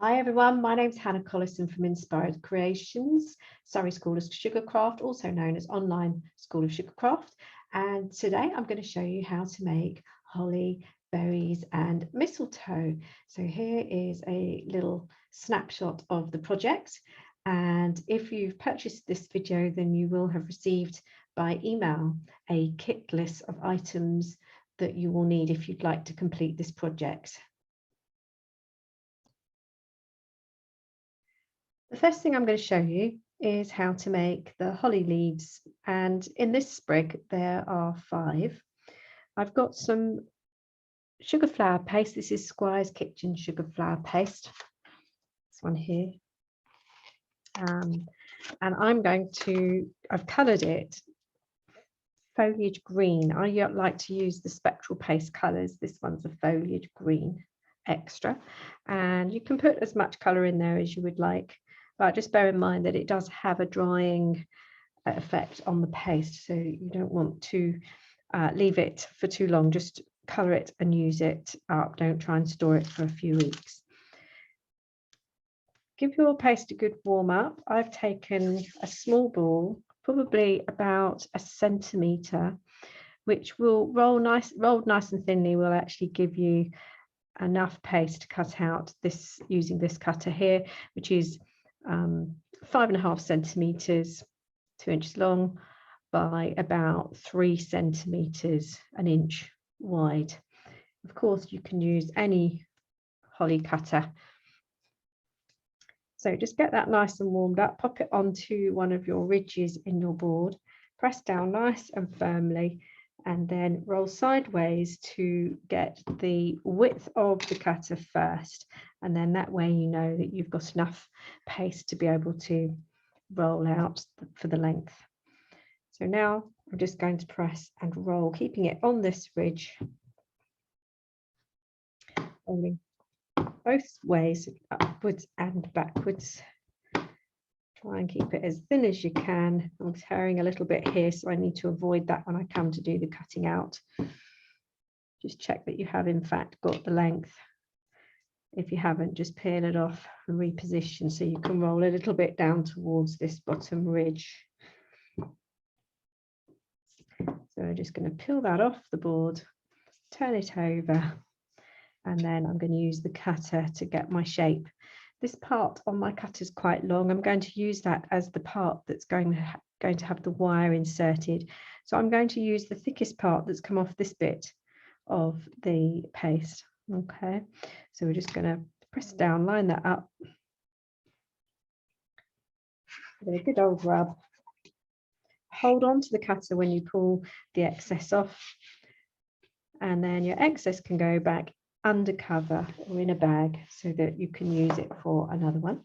Hi everyone, my name's Hannah Collison from Inspired Creations, Surrey School of Sugarcraft, also known as Online School of Sugarcraft. And today I'm going to show you how to make holly, berries and mistletoe. So here is a little snapshot of the project. And if you've purchased this video, then you will have received by email a kit list of items that you will need if you'd like to complete this project. The first thing I'm going to show you is how to make the holly leaves, and in this sprig there are 5. I've got some sugar flour paste. This is Squire's Kitchen sugar flour paste, this one here, and I've coloured it foliage green. I like to use the spectral paste colours. This one's a foliage green extra, and you can put as much colour in there as you would like. But just bear in mind that it does have a drying effect on the paste, so you don't want to leave it for too long. Just colour it and use it up. Don't try and store it for a few weeks. Give your paste a good warm up. I've taken a small ball, probably about 1 centimetre, which will rolled nice and thinly, will actually give you enough paste to cut out this using this cutter here, which is 5.5 centimetres, 2 inches long by about 3 centimetres, 1 inch wide. Of course, you can use any holly cutter. So just get that nice and warmed up, pop it onto one of your ridges in your board, press down nice and firmly, and then roll sideways to get the width of the cutter first, and then that way you know that you've got enough paste to be able to roll out for the length. So now I'm just going to press and roll, keeping it on this ridge, rolling both ways, upwards and backwards. Try and keep it as thin as you can. I'm tearing a little bit here, so I need to avoid that when I come to do the cutting out. Just check that you have in fact got the length. If you haven't, just peel it off and reposition so you can roll a little bit down towards this bottom ridge. So I'm just going to peel that off the board, turn it over, and then I'm going to use the cutter to get my shape. This part on my cutter is quite long. I'm going to use that as the part that's going to have the wire inserted. So I'm going to use the thickest part that's come off this bit of the paste. Okay, so we're just going to press down, line that up, give it a good old rub. Hold on to the cutter when you pull the excess off, and then your excess can go back under cover or in a bag so that you can use it for another one.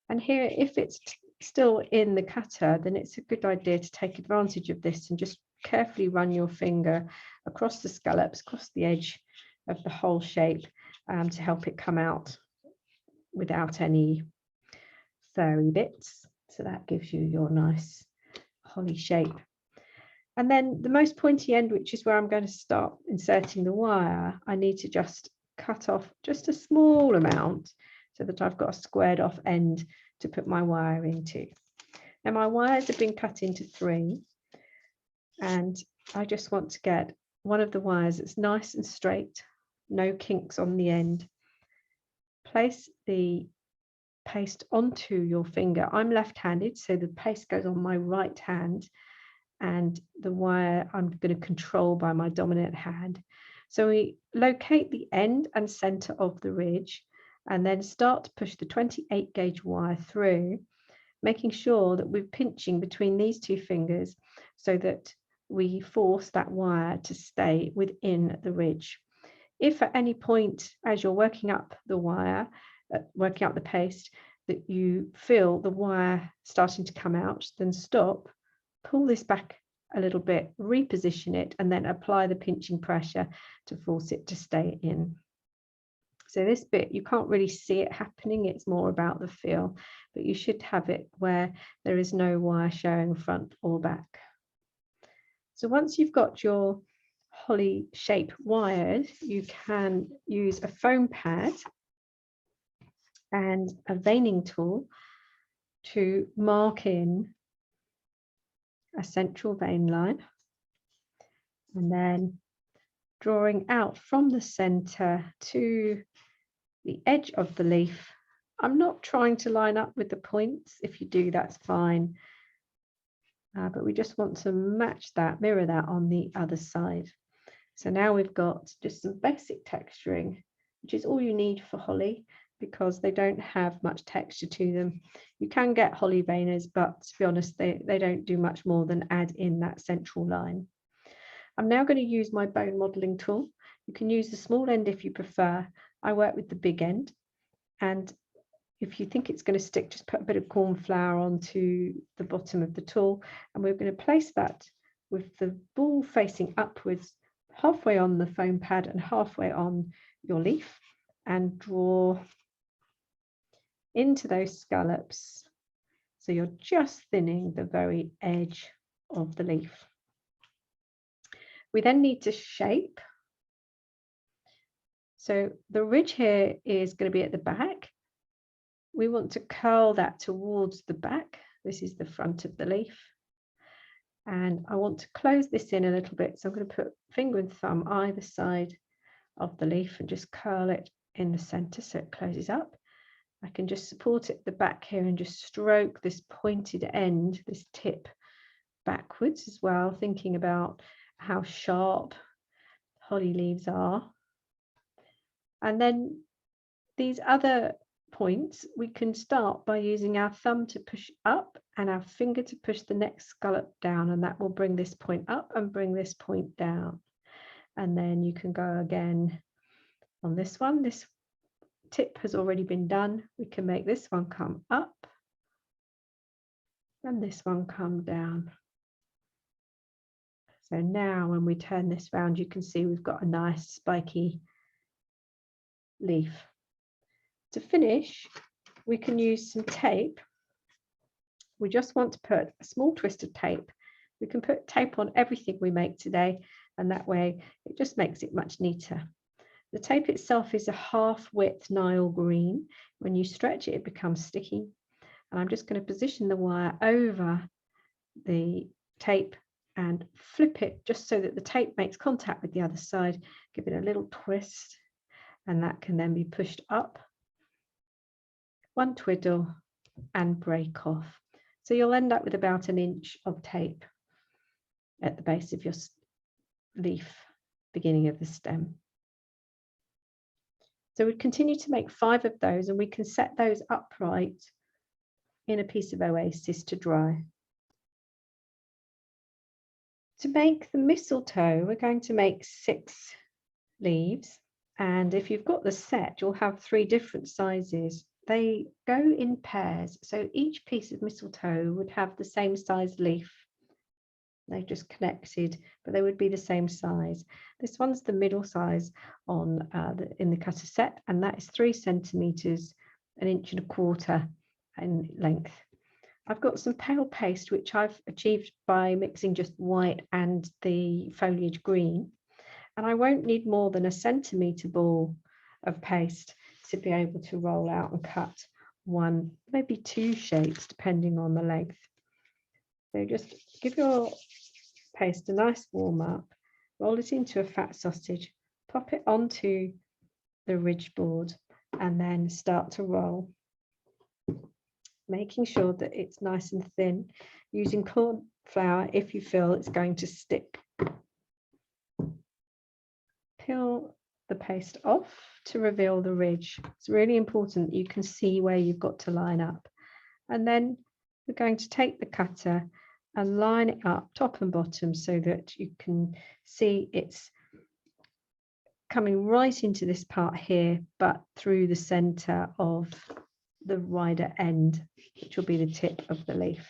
And here, if it's still in the cutter, then it's a good idea to take advantage of this and just carefully run your finger across the scallops, across the edge of the whole shape, to help it come out without any furry bits. So that gives you your nice holly shape. And then the most pointy end, which is where I'm going to start inserting the wire, I need to just cut off just a small amount so that I've got a squared off end to put my wire into. Now my wires have been cut into 3, and I just want to get one of the wires that's nice and straight, no kinks on the end. Place the paste onto your finger. I'm left-handed, so the paste goes on my right hand, and the wire I'm going to control by my dominant hand. So we locate the end and center of the ridge, and then start to push the 28 gauge wire through, making sure that we're pinching between these 2 fingers so that we force that wire to stay within the ridge. If at any point as you're working up the wire, working up the paste, that you feel the wire starting to come out, then stop, pull this back a little bit, reposition it, and then apply the pinching pressure to force it to stay in. So this bit, you can't really see it happening, it's more about the feel, but you should have it where there is no wire showing front or back. So once you've got your holly shape wires, you can use a foam pad and a veining tool to mark in a central vein line, and then drawing out from the center to the edge of the leaf. I'm not trying to line up with the points. If you do, that's fine. But we just want to match that, mirror that on the other side. So now we've got just some basic texturing, which is all you need for holly, because they don't have much texture to them. You can get holly veiners, but to be honest, they don't do much more than add in that central line. I'm now going to use my bone modeling tool. You can use the small end if you prefer. I work with the big end, and if you think it's going to stick, just put a bit of corn flour onto the bottom of the tool, and we're going to place that with the ball facing upwards, halfway on the foam pad and halfway on your leaf, and draw into those scallops. So you're just thinning the very edge of the leaf. We then need to shape. So the ridge here is going to be at the back. We want to curl that towards the back. This is the front of the leaf. And I want to close this in a little bit. So I'm going to put finger and thumb either side of the leaf and just curl it in the center so it closes up. I can just support it at the back here and just stroke this pointed end, this tip, backwards as well, thinking about how sharp holly leaves are. And then these other points, we can start by using our thumb to push up and our finger to push the next scallop down, and that will bring this point up and bring this point down. And then you can go again on this one. This tip has already been done. We can make this one come up and this one come down. So now when we turn this round, you can see we've got a nice spiky leaf. To finish, we can use some tape. We just want to put a small twist of tape. We can put tape on everything we make today, and that way it just makes it much neater. The tape itself is a half-width Nile green. When you stretch it, it becomes sticky. And I'm just going to position the wire over the tape and flip it just so that the tape makes contact with the other side. Give it a little twist, and that can then be pushed up, one twiddle, and break off. So you'll end up with about 1 inch of tape at the base of your leaf, beginning of the stem. So we continue to make 5 of those, and we can set those upright in a piece of oasis to dry. To make the mistletoe, we're going to make 6 leaves, and if you've got the set, you'll have 3 different sizes. They go in pairs, so each piece of mistletoe would have the same size leaf. They've just connected, but they would be the same size. This one's the middle size on in the cutter set, and that is 3 centimeters, 1.25 inches in length. I've got some pale paste, which I've achieved by mixing just white and the foliage green, and I won't need more than 1 centimeter ball of paste to be able to roll out and cut 1, maybe 2 shapes depending on the length. So just give your paste a nice warm up, roll it into a fat sausage, pop it onto the ridge board, and then start to roll, making sure that it's nice and thin, using corn flour if you feel it's going to stick. Peel the paste off to reveal the ridge. It's really important that you can see where you've got to line up. And then we're going to take the cutter and line it up top and bottom so that you can see it's coming right into this part here, but through the center of the wider end, which will be the tip of the leaf.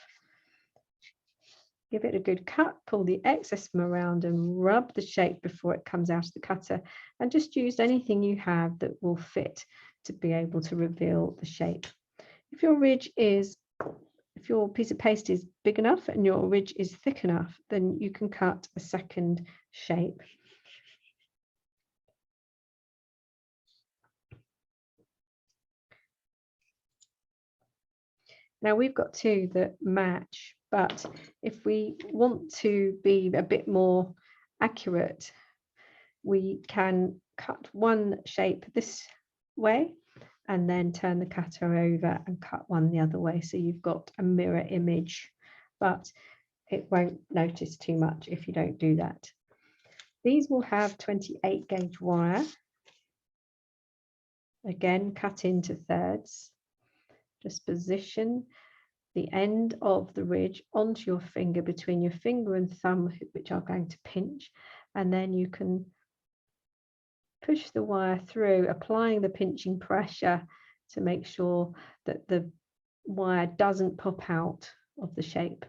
Give it a good cut, pull the excess from around and rub the shape before it comes out of the cutter, and just use anything you have that will fit to be able to reveal the shape. If your piece of paste is big enough and your ridge is thick enough, then you can cut a second shape. Now we've got two that match, but if we want to be a bit more accurate, we can cut one shape this way and then turn the cutter over and cut one the other way. So you've got a mirror image, but it won't notice too much if you don't do that. These will have 28 gauge wire. Again, cut into thirds. Just position the end of the ridge onto your finger between your finger and thumb, which are going to pinch, and then you can push the wire through, applying the pinching pressure to make sure that the wire doesn't pop out of the shape.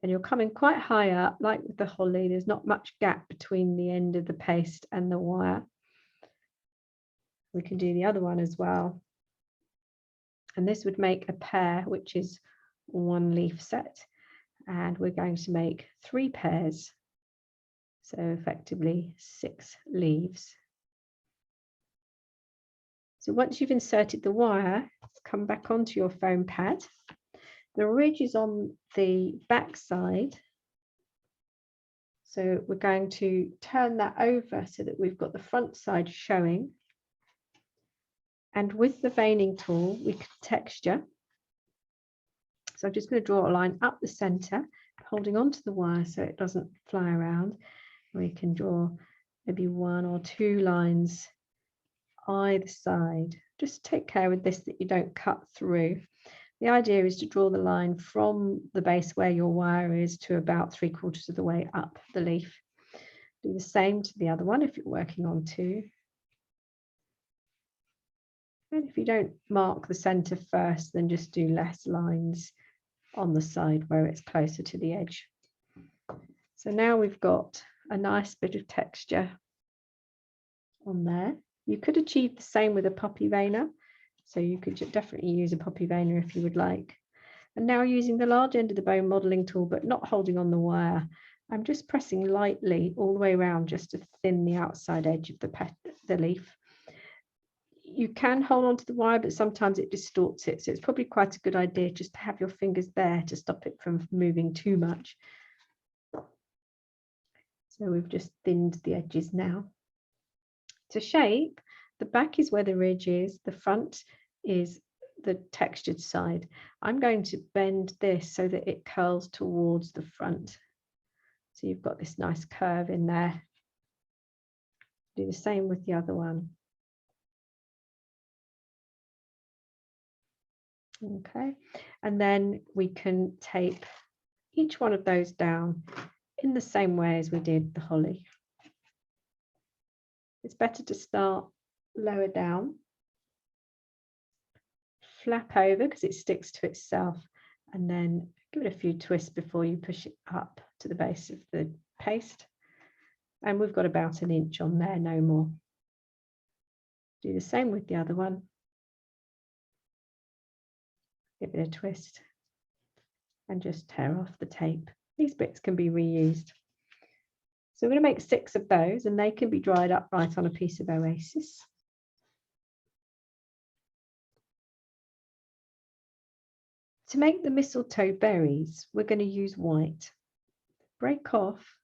And you're coming quite high up, like with the holly, there's not much gap between the end of the paste and the wire. We can do the other one as well. And this would make a pair, which is one leaf set. And we're going to make 3 pairs. So effectively 6 leaves. So once you've inserted the wire, come back onto your foam pad. The ridge is on the back side. So we're going to turn that over so that we've got the front side showing. And with the veining tool, we can texture. So I'm just going to draw a line up the center, holding onto the wire so it doesn't fly around. We can draw maybe 1 or 2 lines either side. Just take care with this that you don't cut through. The idea is to draw the line from the base where your wire is to about 3/4 of the way up the leaf. Do the same to the other one if you're working on 2. And if you don't mark the center first, then just do less lines on the side where it's closer to the edge. So now we've got a nice bit of texture on there. You could achieve the same with a poppy veiner. So you could definitely use a poppy veiner if you would like. And now using the large end of the bone modeling tool, but not holding on the wire, I'm just pressing lightly all the way around just to thin the outside edge of the leaf. You can hold on to the wire, but sometimes it distorts it. So it's probably quite a good idea just to have your fingers there to stop it from moving too much. So we've just thinned the edges now. To shape, the back is where the ridge is, the front is the textured side. I'm going to bend this so that it curls towards the front. So you've got this nice curve in there. Do the same with the other one. Okay, and then we can tape each one of those down in the same way as we did the holly. It's better to start lower down, flap over because it sticks to itself, and then give it a few twists before you push it up to the base of the paste. And we've got about 1 inch on there, no more. Do the same with the other one. Give it a twist and just tear off the tape. These bits can be reused. So we're going to make 6 of those, and they can be dried up right on a piece of Oasis. To make the mistletoe berries, we're going to use white. Break off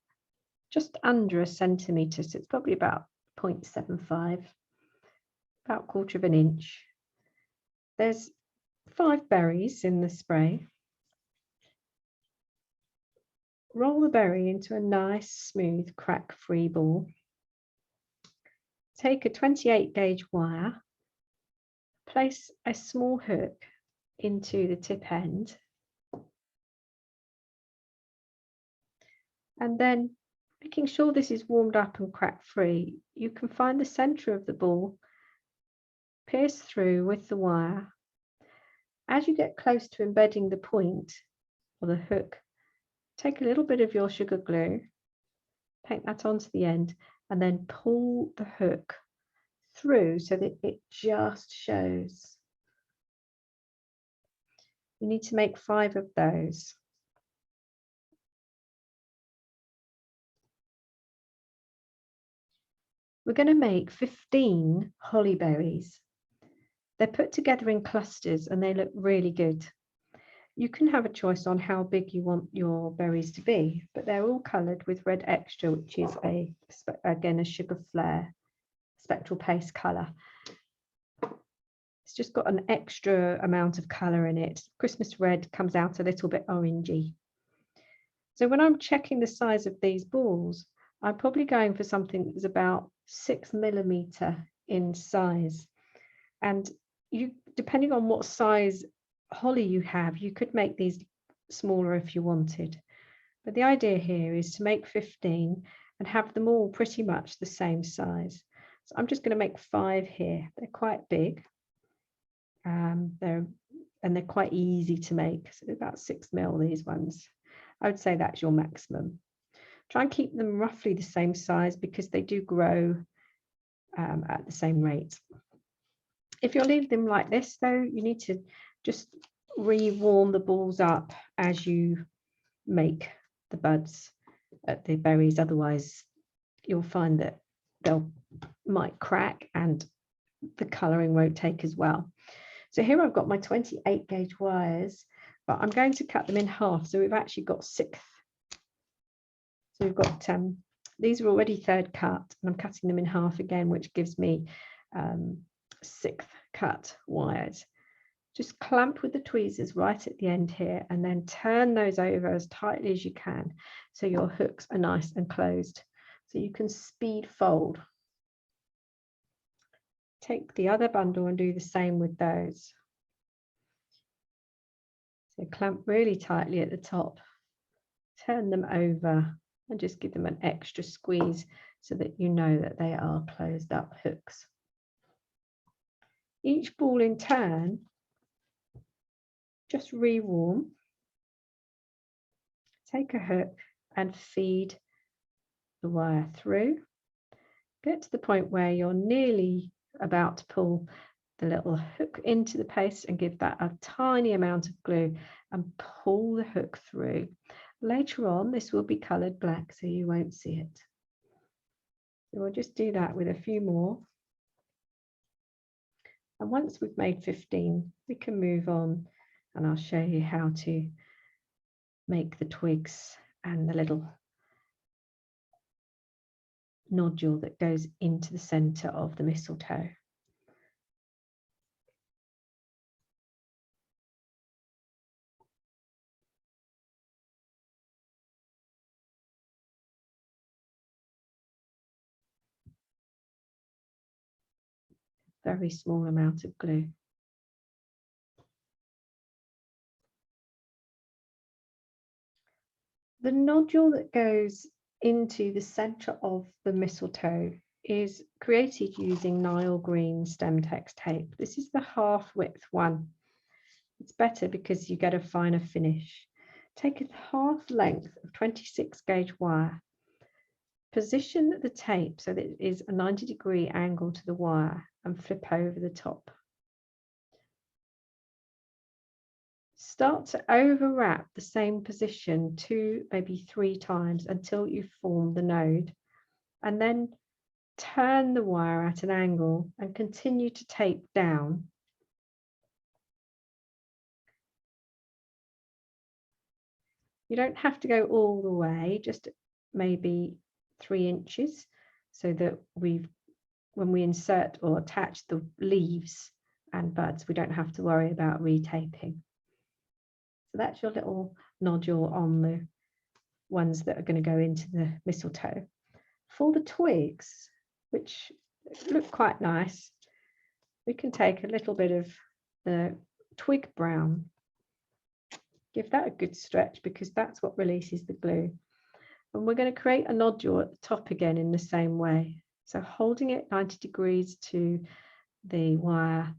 just under 1 centimetre, so it's probably about 0.75, about 1/4 of an inch. There's 5 berries in the spray. Roll the berry into a nice, smooth, crack-free ball. Take a 28 gauge wire, place a small hook into the tip end, and then making sure this is warmed up and crack-free, you can find the center of the ball, pierce through with the wire. As you get close to embedding the point or the hook, take a little bit of your sugar glue, paint that onto the end, and then pull the hook through so that it just shows. You need to make 5 of those. We're going to make 15 holly berries. They're put together in clusters and they look really good. You can have a choice on how big you want your berries to be, but they're all coloured with red extra, which is again a sugar flare spectral paste colour. It's just got an extra amount of colour in it. Christmas red comes out a little bit orangey. So when I'm checking the size of these balls, I'm probably going for something that's about 6mm in size. And you, depending on what size holly you have, you could make these smaller if you wanted. But the idea here is to make 15 and have them all pretty much the same size. So I'm just going to make 5 here. They're quite big. They're quite easy to make. So about 6mm, these ones. I would say that's your maximum. Try and keep them roughly the same size because they do grow at the same rate. If you're leaving them like this, though, you need to just re-warm the balls up as you make the buds at the berries. Otherwise, you'll find that they'll might crack and the colouring won't take as well. So here I've got my 28 gauge wires, but I'm going to cut them in half. So we've actually got 6. So we've got these are already 3rd cut, and I'm cutting them in half again, which gives me 6th cut wires. Just clamp with the tweezers right at the end here, and then turn those over as tightly as you can so your hooks are nice and closed. So you can speed fold. Take the other bundle and do the same with those. So clamp really tightly at the top, turn them over and just give them an extra squeeze so that you know that they are closed up hooks. Each ball in turn, just rewarm. Take a hook and feed the wire through. Get to the point where you're nearly about to pull the little hook into the paste and give that a tiny amount of glue and pull the hook through. Later on, this will be coloured black, so you won't see it. So we'll just do that with a few more. And once we've made 15, we can move on and I'll show you how to make the twigs and the little nodule that goes into the centre of the mistletoe. Very small amount of glue. The nodule that goes into the centre of the mistletoe is created using Nile green Stemtex tape. This is the half width one. It's better because you get a finer finish. Take a half length of 26 gauge wire. Position the tape so that it is a 90-degree angle to the wire and flip over the top. Start to overwrap the same position 2, maybe 3 times until you form the node, and then turn the wire at an angle and continue to tape down. You don't have to go all the way, just maybe 3 inches, so that when we insert or attach the leaves and buds, we don't have to worry about retaping. So that's your little nodule on the ones that are going to go into the mistletoe. For the twigs, which look quite nice, we can take a little bit of the twig brown. Give that a good stretch because that's what releases the glue. And we're going to create a nodule at the top again in the same way. So holding it 90 degrees to the wire,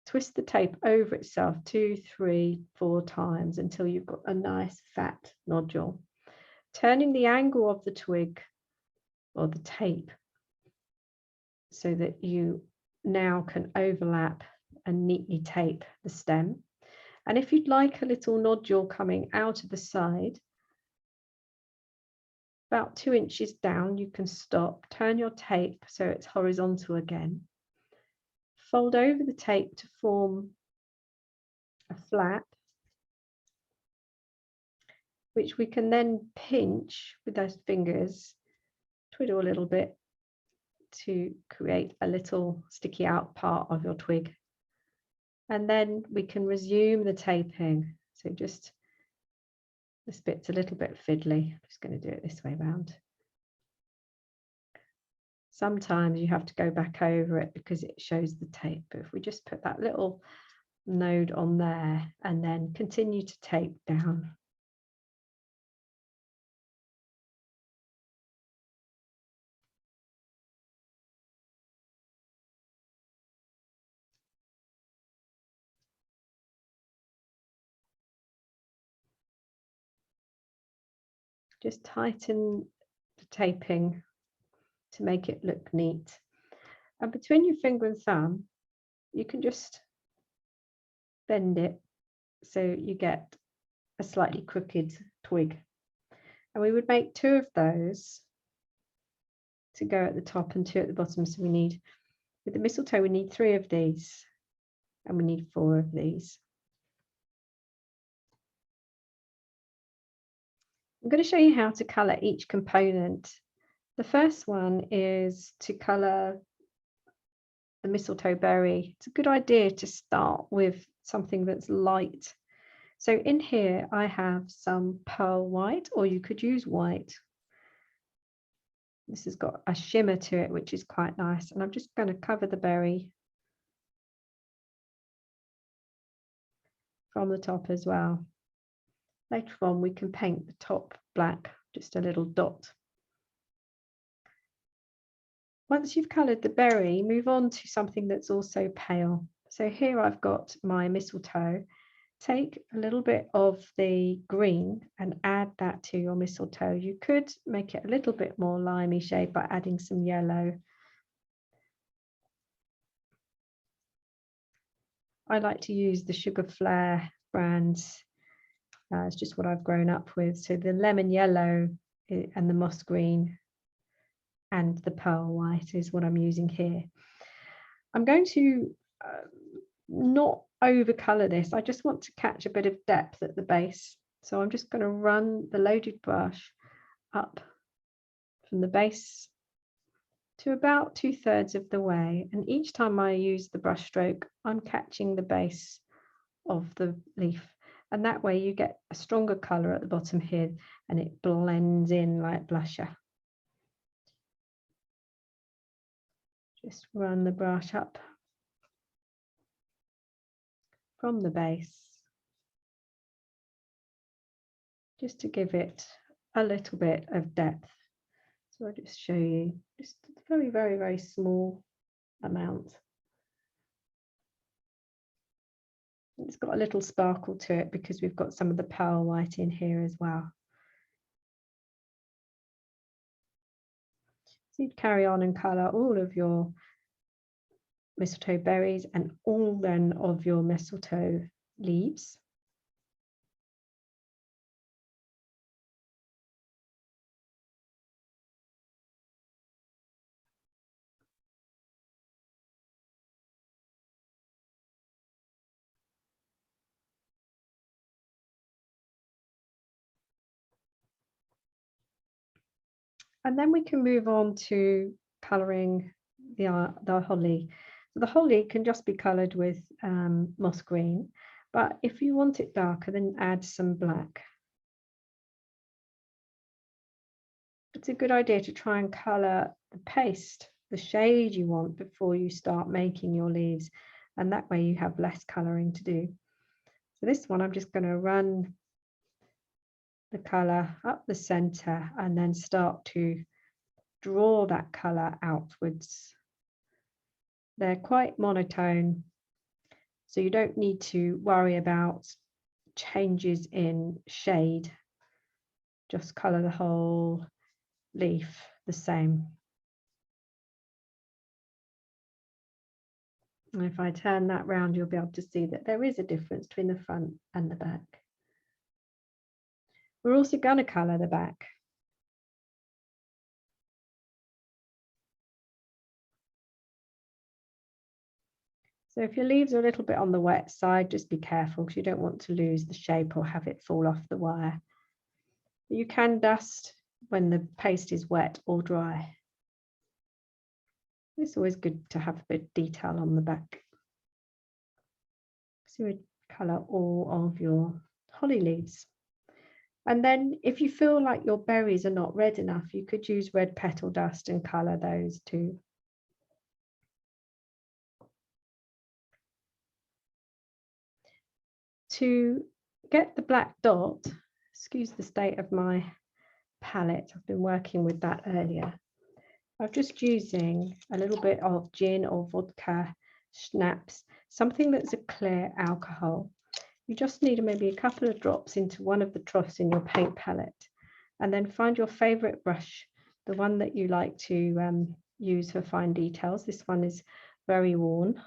twist the tape over itself 2, 3, 4 times until you've got a nice fat nodule. Turning the angle of the twig or the tape so that you now can overlap and neatly tape the stem. And if you'd like a little nodule coming out of the side, about 2 inches down, you can stop, turn your tape so it's horizontal again. Fold over the tape to form a flap which we can then pinch with those fingers, twiddle a little bit to create a little sticky out part of your twig. And then we can resume the taping. So just, this bit's a little bit fiddly. I'm just going to do it this way round. Sometimes you have to go back over it because it shows the tape. But if we just put that little node on there and then continue to tape down. Just tighten the taping to make it look neat. And between your finger and thumb, you can just bend it so you get a slightly crooked twig. And we would make 2 of those to go at the top and 2 at the bottom. So we need, with the mistletoe, we need 3 of these and we need 4 of these. I'm going to show you how to colour each component. The first one is to colour the mistletoe berry. It's a good idea to start with something that's light. So in here I have some pearl white, or you could use white. This has got a shimmer to it, which is quite nice. And I'm just going to cover the berry from the top as well. Later on, we can paint the top black, just a little dot. Once you've coloured the berry, move on to something that's also pale. So here I've got my mistletoe. Take a little bit of the green and add that to your mistletoe. You could make it a little bit more limey shade by adding some yellow. I like to use the Sugar Flare brands. It's just what I've grown up with. So the lemon yellow and the moss green and the pearl white is what I'm using here. I'm going to not over color this. I just want to catch a bit of depth at the base. So I'm just going to run the loaded brush up from the base to about 2/3 of the way. And each time I use the brush stroke, I'm catching the base of the leaf. And that way you get a stronger color at the bottom here and it blends in like blusher. Just run the brush up from the base just to give it a little bit of depth. So I'll just show you just a very, very, very small amount. It's got a little sparkle to it because we've got some of the pearl white in here as well. So you'd carry on and colour all of your mistletoe berries and all then of your mistletoe leaves. And then we can move on to colouring the holly. So the holly can just be coloured with moss green, but if you want it darker, then add some black. It's a good idea to try and colour the paste, the shade you want before you start making your leaves, and that way you have less colouring to do. So this one, I'm just going to run the colour up the centre and then start to draw that colour outwards. They're quite monotone, so you don't need to worry about changes in shade. Just colour the whole leaf the same. And if I turn that round, you'll be able to see that there is a difference between the front and the back. We're also going to colour the back. So if your leaves are a little bit on the wet side, just be careful because you don't want to lose the shape or have it fall off the wire. You can dust when the paste is wet or dry. It's always good to have a bit of detail on the back. So you would colour all of your holly leaves. And then if you feel like your berries are not red enough, you could use red petal dust and colour those too. To get the black dot, excuse the state of my palette, I've been working with that earlier. I'm just using a little bit of gin or vodka, schnapps, something that's a clear alcohol. You just need maybe a couple of drops into one of the troughs in your paint palette, and then find your favorite brush, the one that you like to use for fine details. This one is very worn.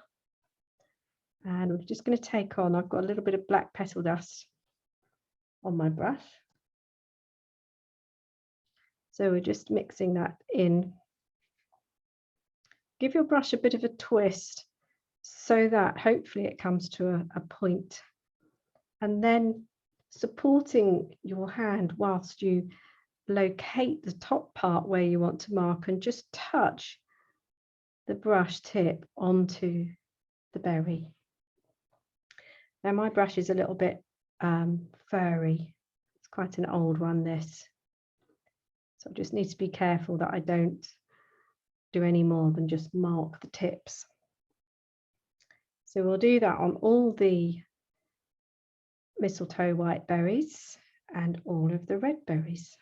And we're just going to take on, I've got a little bit of black petal dust on my brush. So we're just mixing that in. Give your brush a bit of a twist so that hopefully it comes to a point. And then supporting your hand whilst you locate the top part where you want to mark and just touch the brush tip onto the berry. Now my brush is a little bit furry. It's quite an old one, this. So I just need to be careful that I don't do any more than just mark the tips. So we'll do that on all the mistletoe white berries and all of the red berries.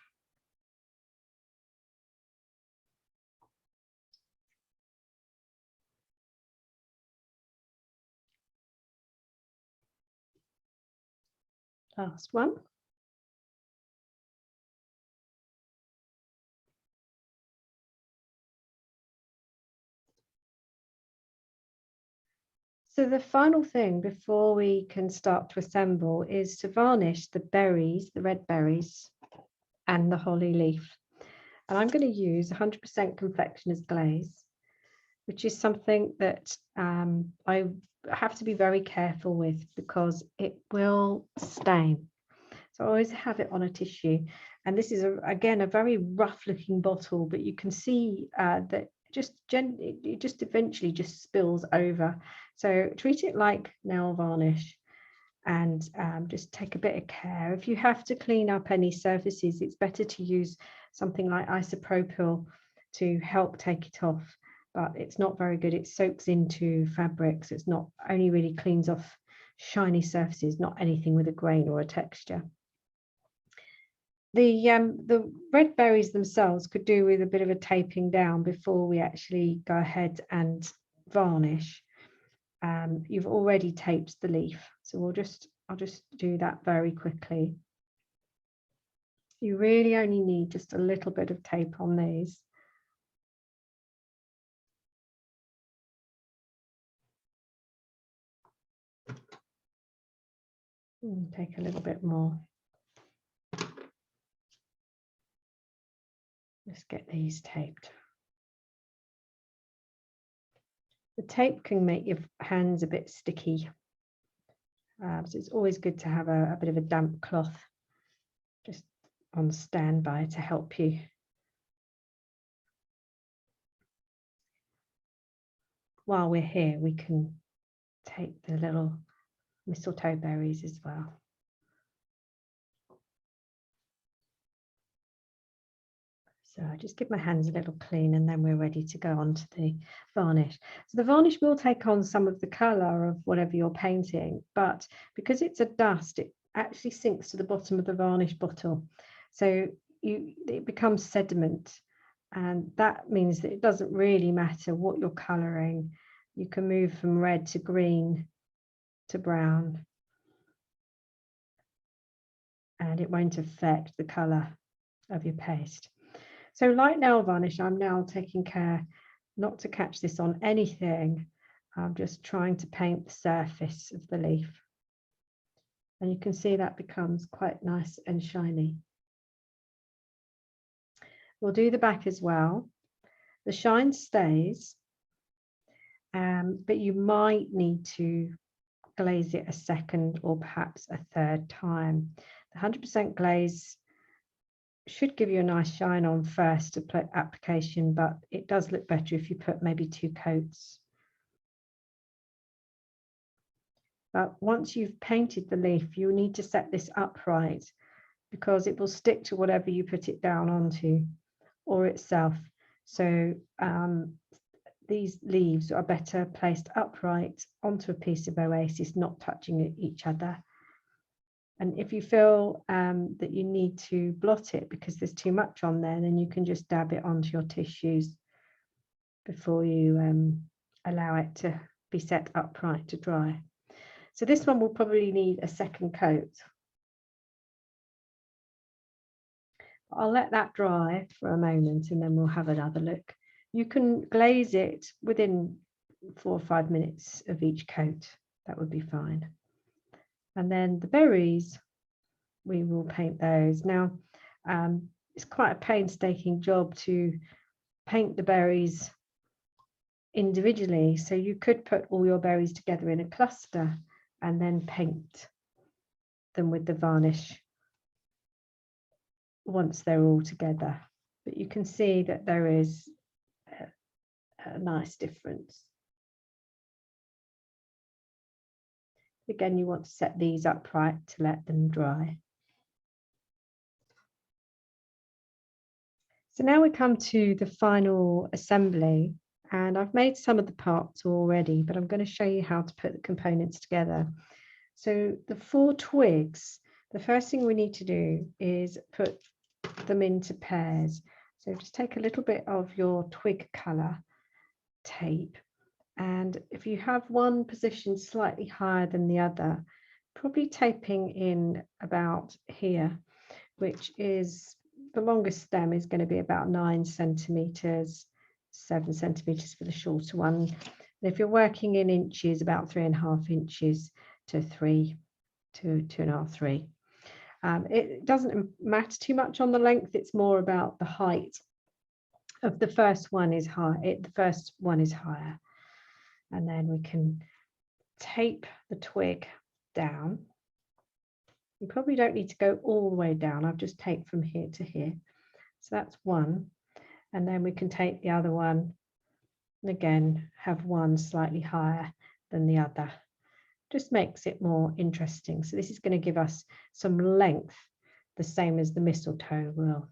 Last one. So the final thing before we can start to assemble is to varnish the berries, the red berries, and the holly leaf. And I'm going to use 100% confectioner's glaze, which is something that I have to be very careful with because it will stain. So I always have it on a tissue. And this is, again, a very rough looking bottle, but you can see that it just eventually just spills over. So treat it like nail varnish and just take a bit of care. If you have to clean up any surfaces, it's better to use something like isopropyl to help take it off, but it's not very good. It soaks into fabrics. It's not only really cleans off shiny surfaces, not anything with a grain or a texture. The red berries themselves could do with a bit of a taping down before we actually go ahead and varnish. You've already taped the leaf, so I'll just do that very quickly. You really only need just a little bit of tape on these. Take a little bit more. Let's get these taped. The tape can make your hands a bit sticky. So it's always good to have a bit of a damp cloth just on standby to help you. While we're here, we can tape the little mistletoe berries as well. So I just give my hands a little clean and then we're ready to go on to the varnish. So the varnish will take on some of the colour of whatever you're painting, but because it's a dust, it actually sinks to the bottom of the varnish bottle. So it becomes sediment, and that means that it doesn't really matter what you're colouring. You can move from red to green to brown, and it won't affect the colour of your paste. So like nail varnish, I'm now taking care not to catch this on anything. I'm just trying to paint the surface of the leaf. And you can see that becomes quite nice and shiny. We'll do the back as well. The shine stays, but you might need to glaze it a second or perhaps a third time. The 100% glaze should give you a nice shine on first application, but it does look better if you put maybe 2 coats. But once you've painted the leaf, you need to set this upright because it will stick to whatever you put it down onto or itself. So these leaves are better placed upright onto a piece of oasis, not touching each other. And if you feel that you need to blot it because there's too much on there, then you can just dab it onto your tissues before you allow it to be set upright to dry. So this one will probably need a second coat. I'll let that dry for a moment and then we'll have another look. You can glaze it within 4 or 5 minutes of each coat. That would be fine. And then the berries, we will paint those. Now, it's quite a painstaking job to paint the berries individually. So you could put all your berries together in a cluster and then paint them with the varnish once they're all together. But you can see that there is a nice difference. Again, you want to set these upright to let them dry. So now we come to the final assembly, and I've made some of the parts already, but I'm going to show you how to put the components together. So the 4 twigs, the first thing we need to do is put them into pairs. So just take a little bit of your twig colour tape, and if you have one position slightly higher than the other, probably taping in about here, which is the longest stem is going to be about 9 centimeters, 7 centimeters for the shorter one. And if you're working in inches, about 3.5 inches to 3 to 2.5, 3. It doesn't matter too much on the length. It's more about the height of the first one is high. The first one is higher, and then we can tape the twig down. You probably don't need to go all the way down. I've just taped from here to here. So that's one. And then we can take the other one and again have one slightly higher than the other. Just makes it more interesting. So this is going to give us some length, the same as the mistletoe will.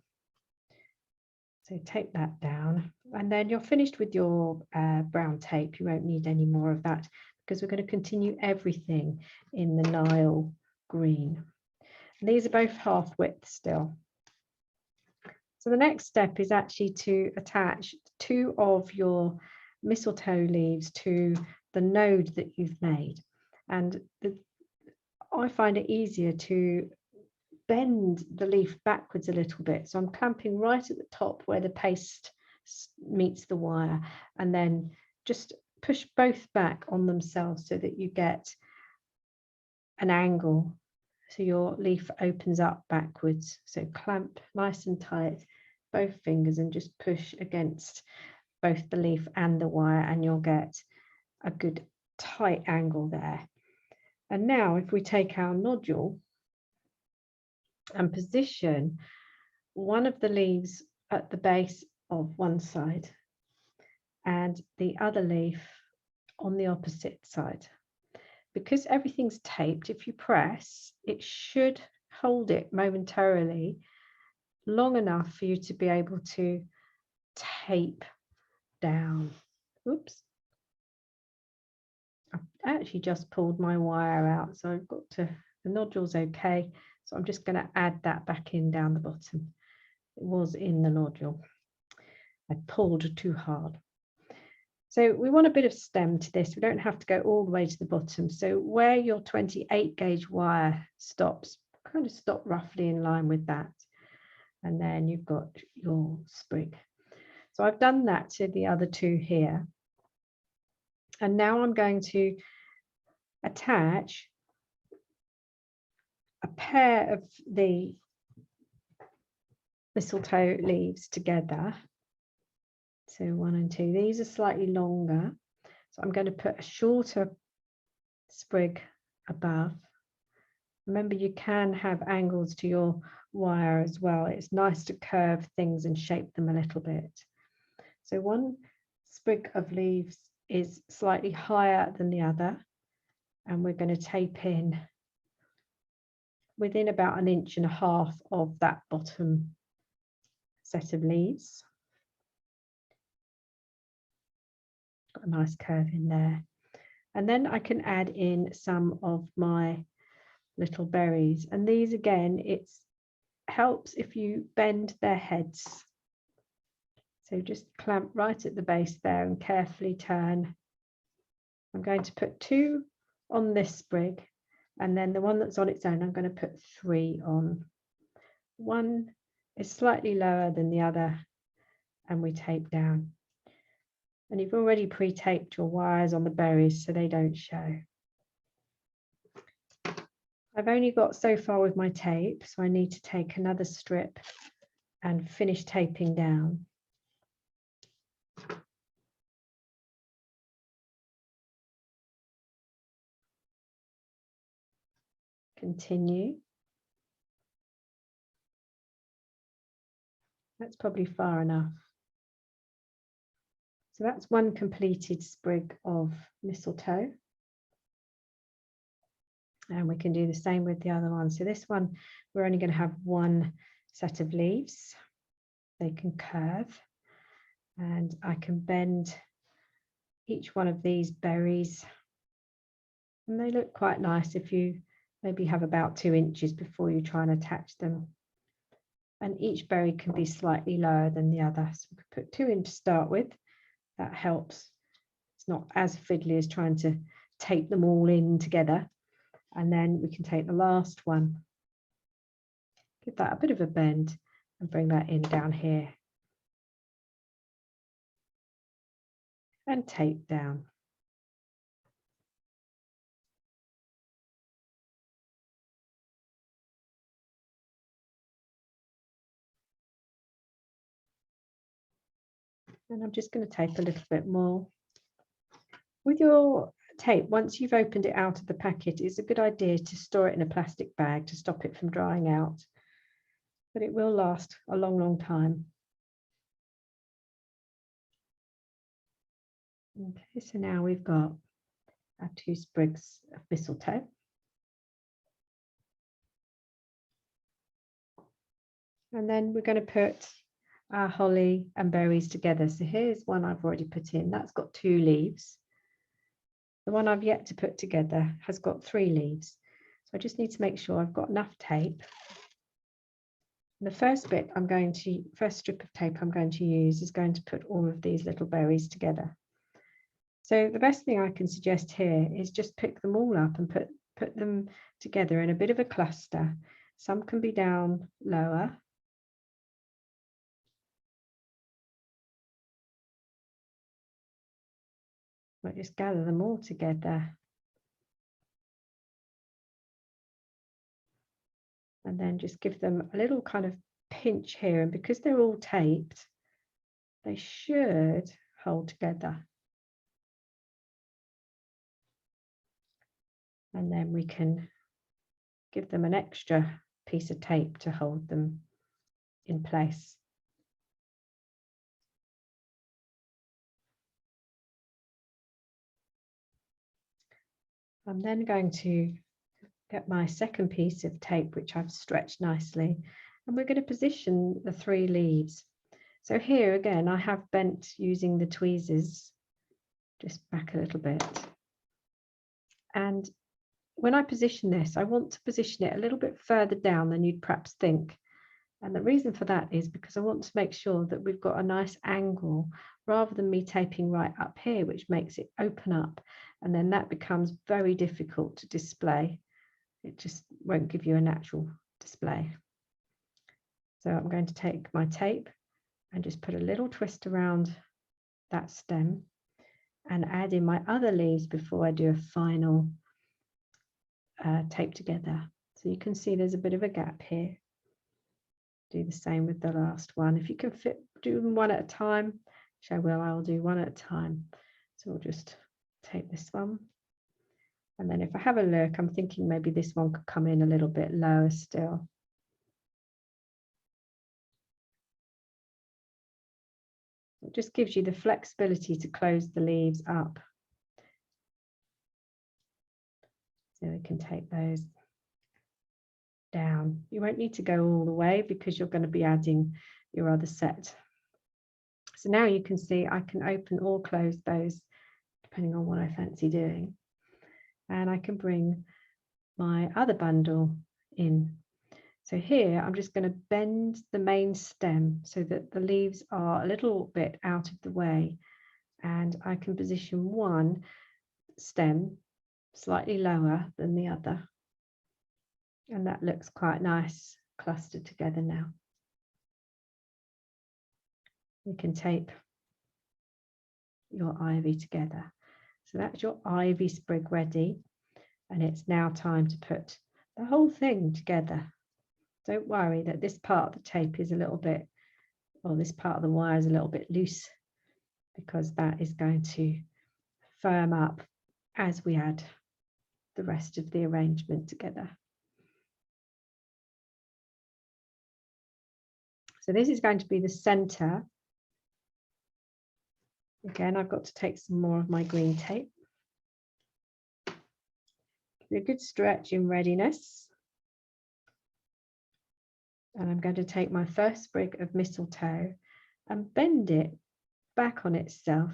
So tape that down, and then you're finished with your brown tape. You won't need any more of that because we're going to continue everything in the Nile green. And these are both half width still. So the next step is actually to attach 2 of your mistletoe leaves to the node that you've made. And I find it easier to bend the leaf backwards a little bit. So I'm clamping right at the top where the paste meets the wire, and then just push both back on themselves so that you get an angle. So your leaf opens up backwards. So clamp nice and tight both fingers and just push against both the leaf and the wire, and you'll get a good tight angle there. And now if we take our nodule and position one of the leaves at the base of one side and the other leaf on the opposite side. Because everything's taped, if you press, it should hold it momentarily long enough for you to be able to tape down. Oops. I've actually just pulled my wire out, so I've got to, the nodule's okay. So I'm just going to add that back in down the bottom. It was in the nodule. I pulled too hard. So we want a bit of stem to this. We don't have to go all the way to the bottom. So where your 28 gauge wire stops, kind of stop roughly in line with that. And then you've got your sprig. So I've done that to the other 2 here. And now I'm going to attach a pair of the mistletoe leaves together. So 1 and 2, these are slightly longer. So I'm going to put a shorter sprig above Remember, you can have angles to your wire as well. It's nice to curve things and shape them a little bit. So one sprig of leaves is slightly higher than the other, and we're going to tape in within about 1.5 inches of that bottom set of leaves. Got a nice curve in there. And then I can add in some of my little berries. And these, again, it helps if you bend their heads. So just clamp right at the base there and carefully turn. I'm going to put 2 on this sprig, and then the one that's on its own, I'm going to put 3 on. One is slightly lower than the other, and we tape down. And you've already pre-taped your wires on the berries so they don't show. I've only got so far with my tape, so I need to take another strip and finish taping down. Continue. That's probably far enough. So that's one completed sprig of mistletoe. And we can do the same with the other one. So this one, we're only going to have 1 set of leaves. They can curve. And I can bend each one of these berries. And they look quite nice if you maybe have about 2 inches before you try and attach them. And each berry can be slightly lower than the other. So we could put 2 in to start with. That helps. It's not as fiddly as trying to tape them all in together. And then we can take the last one, give that a bit of a bend and bring that in down here. And tape down. And I'm just going to tape a little bit more. With your tape, once you've opened it out of the packet, it's a good idea to store it in a plastic bag to stop it from drying out. But it will last a long, long time. Okay, so now we've got our 2 sprigs of mistletoe. And then we're going to put our holly and berries together. So here's one I've already put in. That's got 2 leaves. The one I've yet to put together has got 3 leaves. So I just need to make sure I've got enough tape. And the first strip of tape I'm going to use is going to put all of these little berries together. So the best thing I can suggest here is just pick them all up and put them together in a bit of a cluster. Some can be down lower. But just gather them all together. And then just give them a little kind of pinch here. And because they're all taped, they should hold together. And then we can give them an extra piece of tape to hold them in place. I'm then going to get my second piece of tape, which I've stretched nicely, and we're going to position the 3 leaves. So here again, I have bent using the tweezers, just back a little bit. And when I position this, I want to position it a little bit further down than you'd perhaps think. And the reason for that is because I want to make sure that we've got a nice angle rather than me taping right up here, which makes it open up. And then that becomes very difficult to display. It just won't give you a natural display. So I'm going to take my tape and just put a little twist around that stem and add in my other leaves before I do a final tape together. So you can see there's a bit of a gap here. Do the same with the last one. If you can do them one at a time, which I will, I'll do one at a time. So we'll just tape this one And then if I have a look, I'm thinking maybe this one could come in a little bit lower still. It just gives you the flexibility to close the leaves up. So we can take those down. You won't need to go all the way because you're going to be adding your other set. So now you can see I can open or close those depending on what I fancy doing. And I can bring my other bundle in. So here I'm just going to bend the main stem so that the leaves are a little bit out of the way, and I can position one stem slightly lower than the other, and that looks quite nice clustered together now. You can tape your ivy together. So that's your ivy sprig ready, and it's now time to put the whole thing together. Don't worry that this part of the tape is a little bit, or this part of the wire is a little bit loose, because that is going to firm up as we add the rest of the arrangement together. So this is going to be the center. Again, I've got to take some more of my green tape. A good stretch in readiness. And I'm going to take my first sprig of mistletoe and bend it back on itself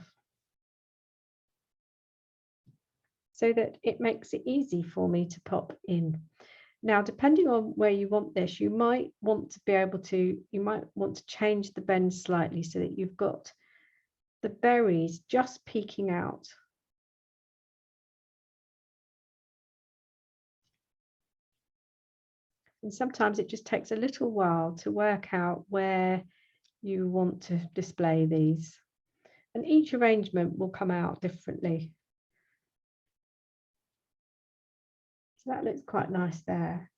so that it makes it easy for me to pop in. Now, depending on where you want this, you might want to be able to, you might want to change the bend slightly so that you've got the berries just peeking out. And sometimes it just takes a little while to work out where you want to display these. And each arrangement will come out differently. So that looks quite nice there.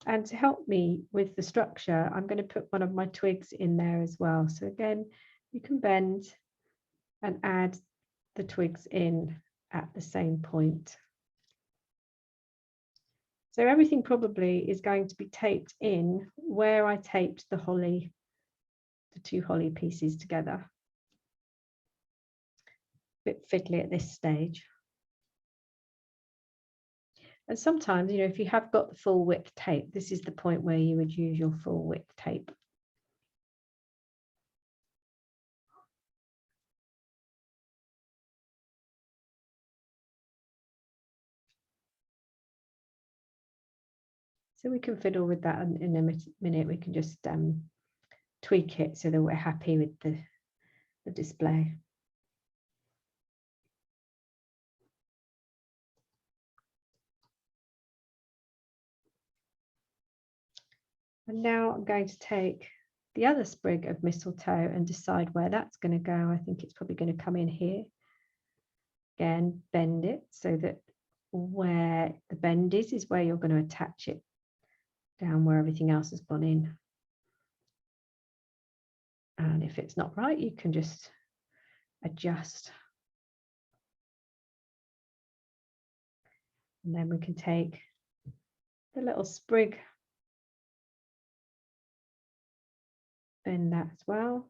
And to help me with the structure, I'm going to put one of my twigs in there as well. So again, you can bend and add the twigs in at the same point. So everything probably is going to be taped in where I taped the holly, the two holly pieces together. A bit fiddly at this stage. And sometimes, you know, if you have got the full width tape, this is the point where you would use your full width tape. So we can fiddle with that in a minute. We can just tweak it so that we're happy with the display. And now I'm going to take the other sprig of mistletoe and decide where that's going to go. I think it's probably going to come in here. Again, bend it so that where the bend is where you're going to attach it down where everything else has gone in. And if it's not right, you can just adjust. And then we can take the little sprig, bend that as well.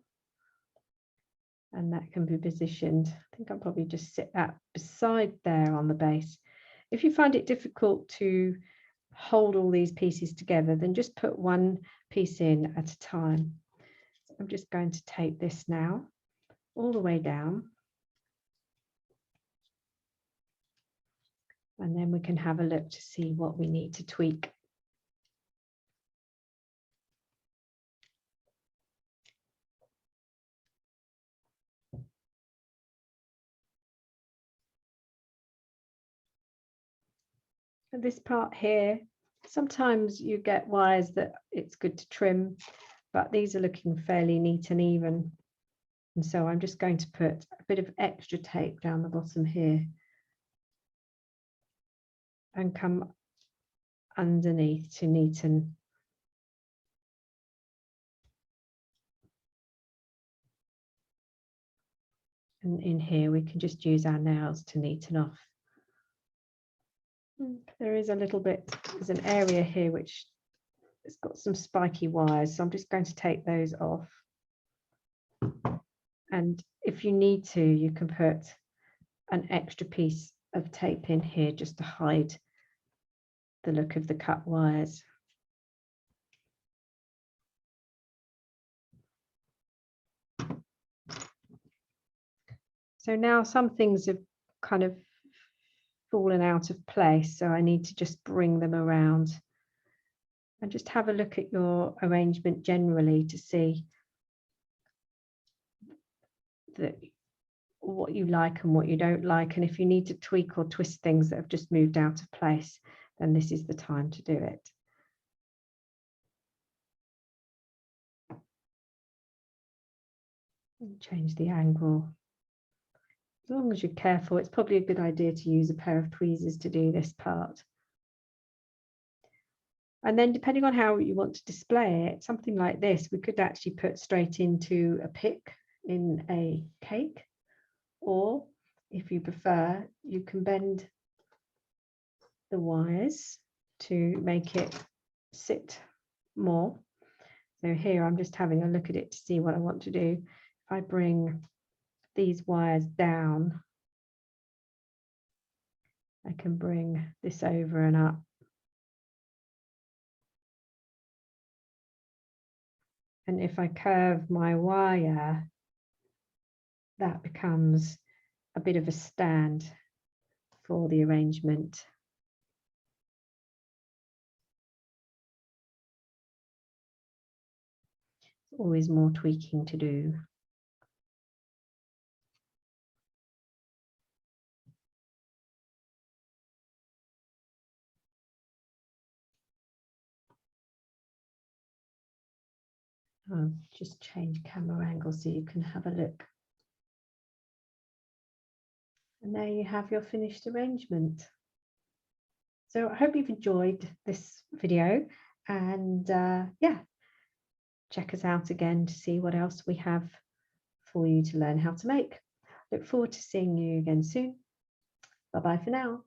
And that can be positioned. I think I'll probably just sit that beside there on the base. If you find it difficult to hold all these pieces together, then just put one piece in at a time. So I'm just going to tape this now all the way down. And then we can have a look to see what we need to tweak. And this part here, sometimes you get wires that it's good to trim, but these are looking fairly neat and even. And so I'm just going to put a bit of extra tape down the bottom here and come underneath to neaten. And in here, we can just use our nails to neaten off. There is a little bit, there's an area here which has got some spiky wires, so I'm just going to take those off. And if you need to, you can put an extra piece of tape in here just to hide the look of the cut wires. So now some things have kind of fallen out of place, so I need to just bring them around and just have a look at your arrangement generally to see that what you like and what you don't like, and if you need to tweak or twist things that have just moved out of place, then this is the time to do it. Change the angle. As long as you're careful, it's probably a good idea to use a pair of tweezers to do this part. And then depending on how you want to display it, something like this, we could actually put straight into a pick in a cake, or if you prefer, you can bend the wires to make it sit more. So here I'm just having a look at it to see what I want to do. If I bring these wires down, I can bring this over and up. And if I curve my wire, that becomes a bit of a stand for the arrangement. Always more tweaking to do. I'll just change camera angle so you can have a look. And there you have your finished arrangement. So I hope you've enjoyed this video, and yeah, check us out again to see what else we have for you to learn how to make. Look forward to seeing you again soon. Bye bye for now.